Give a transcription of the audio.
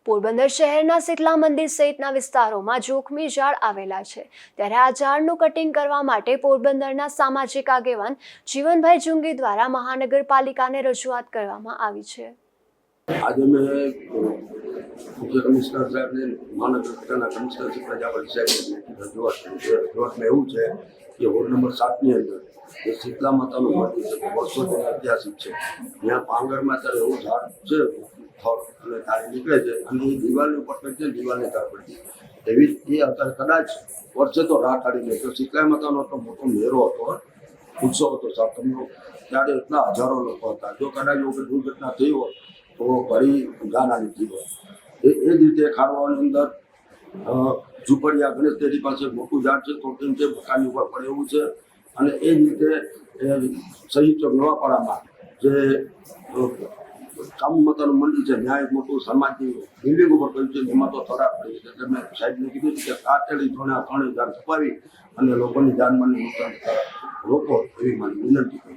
પોરબંદર શહેરના શીતલા મંદિર સહિતના વિસ્તારોમાં જોખમી ઝાડ આવેલા છે, ત્યારે આ ઝાડનું કટિંગ કરવા માટે પોરબંદરના સામાજિક આગેવાન જીવનભાઈ જુંગી દ્વારા મહાનગરપાલિકાને રજૂઆત કરવામાં આવી છે। આજે મેં મુખ્ય કમિશનર સાહેબને મહાનગરપાલિકાના કમિશનર શ્રી પ્રજાપતિ સાહેબને રજૂઆતમાં એવું છે કે વોર્ડ નંબર 7ની અંદર જે શીતલા માતાનું મંદિર છે, વર્ષોથી ઐતિહાસિક છે, ત્યાં પાંગરમાં ત્યારે એવું ઝાડ છે અને તારી નીકળે છે અને એ દિવાલની ઉપર પડી છે, દિવાલની તાર પડી એવી એ અત્યારે કદાચ વર્ષે તો રાહ કાઢી લે તો શીતલા માતાનો તો મોટો મેળો હતો, ઉત્સવ હતો સાતમનો, ત્યારે એટલા હજારો લોકો હતા। જો કદાચ એવું દુર્ઘટના થઈ હોય તો ઘણી જાનહાની લીધી હોય। એ જ રીતે ખારવાની અંદર ઝૂંપડિયા ગણેશ દેરી પાસે મોટું ઝાડ છે, તો કેમ છે મકાનની ઉપર પડે એવું છે। અને એ જ રીતે શહીદ ચોક નવાપાડામાં જે કામુ માતાનું મંદિર છે, ત્યાં એક મોટું સમાજની બિલ્ડિંગ ઉપર કહ્યું છે, એમાં તો થરાદ પડી છે। એટલે મેં સાહેબને કીધું કે તાત્કાલિક ધોરણે આ ત્રણેય ઝાડ છપાવી અને લોકોની જાનમાલને નુકસાન રોકો એવી મારી વિનંતી કરી।